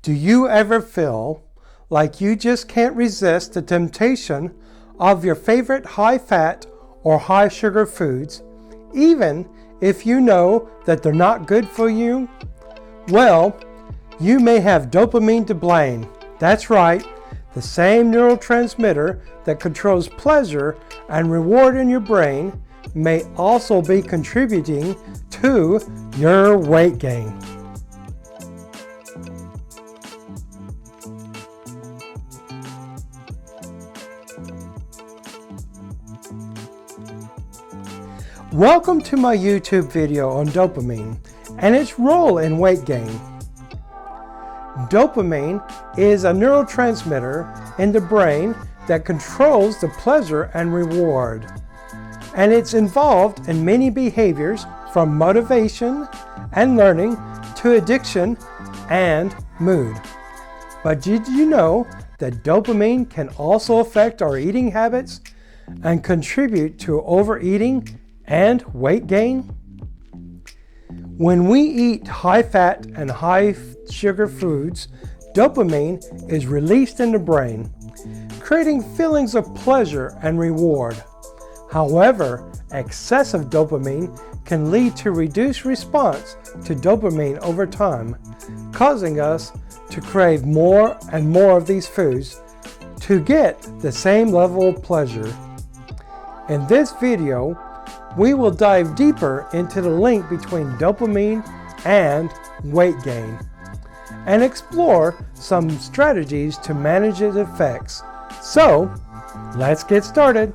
Do you ever feel like you just can't resist the temptation of your favorite high-fat or high-sugar foods, even if you know that they're not good for you? Well, you may have dopamine to blame. That's right, the same neurotransmitter that controls pleasure and reward in your brain may also be contributing to your weight gain. Welcome to my YouTube video on dopamine and its role in weight gain. Dopamine is a neurotransmitter in the brain that controls the pleasure and reward. And it's involved in many behaviors from motivation and learning to addiction and mood. But did you know that dopamine can also affect our eating habits and contribute to overeating and weight gain? When we eat high-fat and high-sugar foods, dopamine is released in the brain, creating feelings of pleasure and reward. However, excessive dopamine can lead to reduced response to dopamine over time, causing us to crave more and more of these foods to get the same level of pleasure. In this video, we will dive deeper into the link between dopamine and weight gain and explore some strategies to manage its effects. So, let's get started.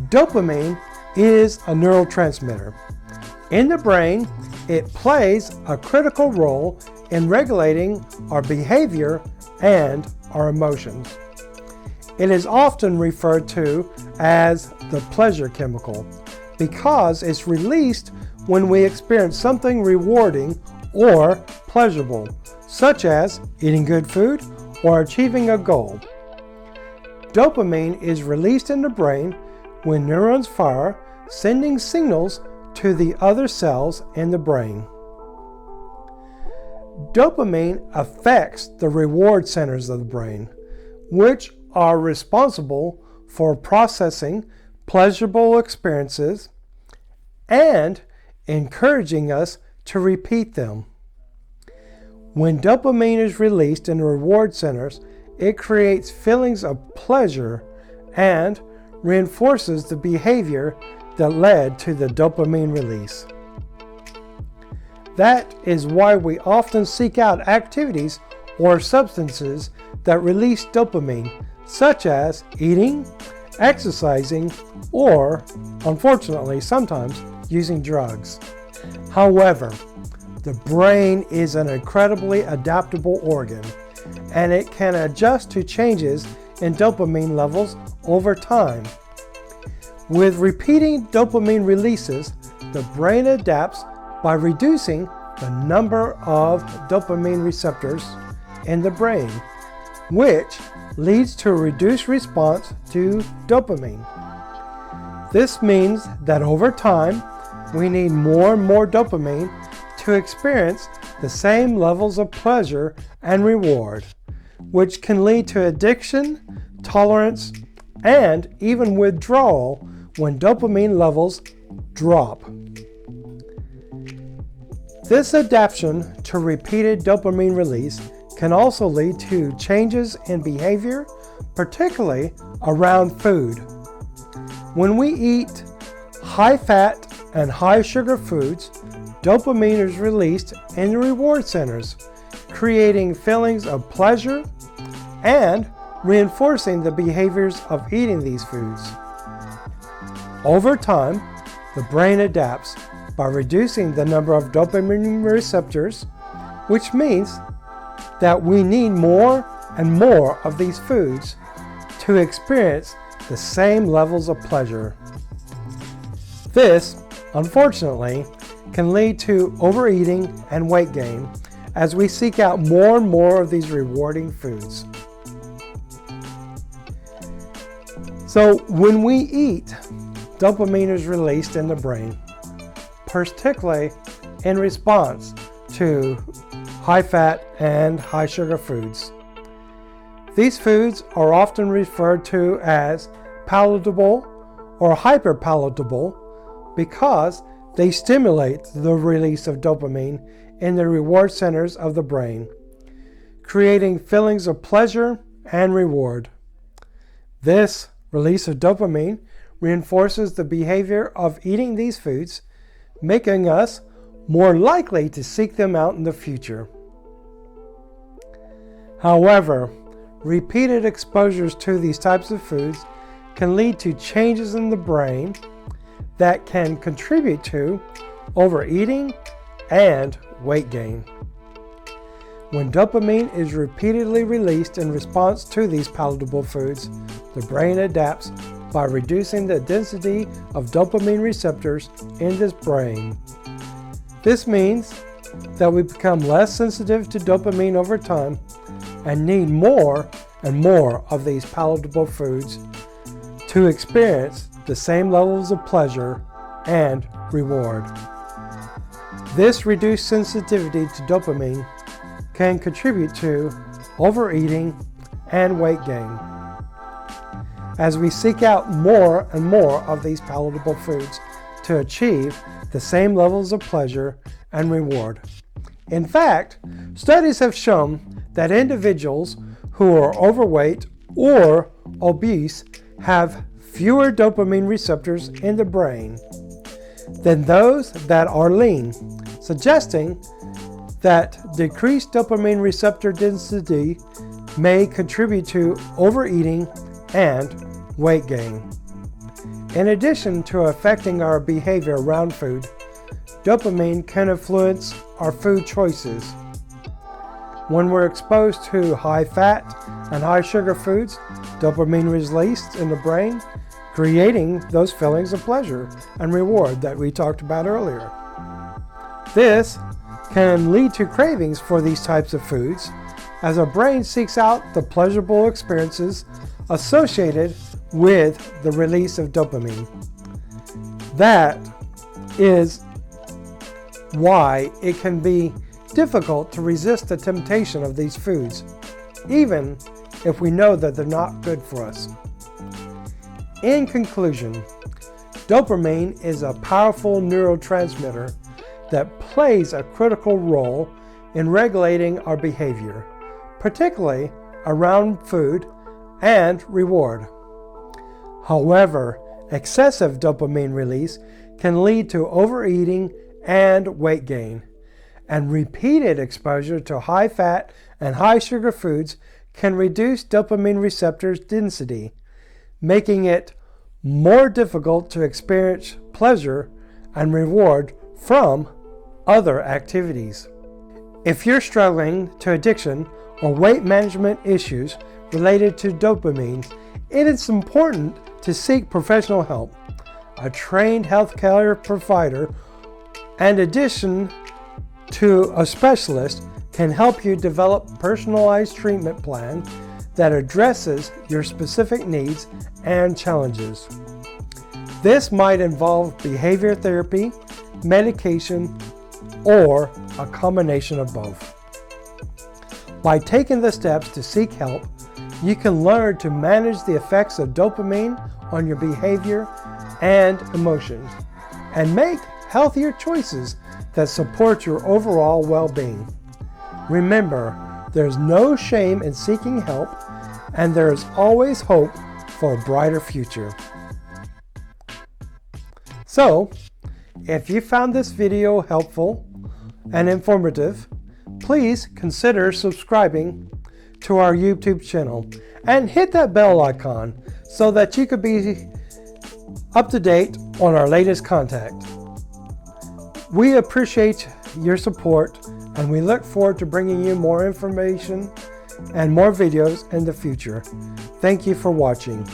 Dopamine is a neurotransmitter. In the brain, it plays a critical role in regulating our behavior and our emotions. It is often referred to as the pleasure chemical because it's released when we experience something rewarding or pleasurable, such as eating good food or achieving a goal. Dopamine is released in the brain when neurons fire, sending signals to the other cells in the brain. Dopamine affects the reward centers of the brain, which are responsible for processing pleasurable experiences and encouraging us to repeat them. When dopamine is released in the reward centers, it creates feelings of pleasure and reinforces the behavior that led to the dopamine release. That is why we often seek out activities or substances that release dopamine, such as eating, exercising, or, unfortunately, sometimes using drugs. However, the brain is an incredibly adaptable organ, and it can adjust to changes in dopamine levels over time. With repeating dopamine releases, the brain adapts by reducing the number of dopamine receptors in the brain, which leads to a reduced response to dopamine. This means that over time, we need more and more dopamine to experience the same levels of pleasure and reward, which can lead to addiction, tolerance, and even withdrawal when dopamine levels drop. This adaptation to repeated dopamine release can also lead to changes in behavior, particularly around food. When we eat high-fat and high-sugar foods, dopamine is released in the reward centers, creating feelings of pleasure and reinforcing the behaviors of eating these foods. Over time, the brain adapts by reducing the number of dopamine receptors, which means that we need more and more of these foods to experience the same levels of pleasure. This, unfortunately, can lead to overeating and weight gain as we seek out more and more of these rewarding foods. So when we eat, dopamine is released in the brain, particularly in response to high-fat, and high-sugar foods. These foods are often referred to as palatable or hyperpalatable because they stimulate the release of dopamine in the reward centers of the brain, creating feelings of pleasure and reward. This release of dopamine reinforces the behavior of eating these foods, making us more likely to seek them out in the future. However, repeated exposures to these types of foods can lead to changes in the brain that can contribute to overeating and weight gain. When dopamine is repeatedly released in response to these palatable foods, the brain adapts by reducing the density of dopamine receptors in this brain. This means that we become less sensitive to dopamine over time and need more and more of these palatable foods to experience the same levels of pleasure and reward. This reduced sensitivity to dopamine can contribute to overeating and weight gain. As we seek out more and more of these palatable foods to achieve the same levels of pleasure and reward. In fact, studies have shown that individuals who are overweight or obese have fewer dopamine receptors in the brain than those that are lean, suggesting that decreased dopamine receptor density may contribute to overeating and weight gain. In addition to affecting our behavior around food, dopamine can influence our food choices. When we're exposed to high-fat and high-sugar foods, dopamine is released in the brain, creating those feelings of pleasure and reward that we talked about earlier. This can lead to cravings for these types of foods as our brain seeks out the pleasurable experiences associated with the release of dopamine. That is why it can be difficult to resist the temptation of these foods, even if we know that they're not good for us. In conclusion, dopamine is a powerful neurotransmitter that plays a critical role in regulating our behavior, particularly around food and reward. However, excessive dopamine release can lead to overeating and weight gain, and repeated exposure to high-fat and high-sugar foods can reduce dopamine receptors density, making it more difficult to experience pleasure and reward from other activities. If you're struggling to addiction or weight management issues related to dopamine, it is important to seek professional help. A trained healthcare provider, in addition to a specialist, can help you develop a personalized treatment plan that addresses your specific needs and challenges. This might involve behavior therapy, medication, or a combination of both. By taking the steps to seek help, you can learn to manage the effects of dopamine on your behavior and emotions, and make healthier choices that support your overall well-being. Remember, there's no shame in seeking help, and there is always hope for a brighter future. So, if you found this video helpful and informative, please consider subscribing to our YouTube channel and hit that bell icon so that you could be up to date on our latest content. We appreciate your support, and we look forward to bringing you more information and more videos in the future. Thank you for watching.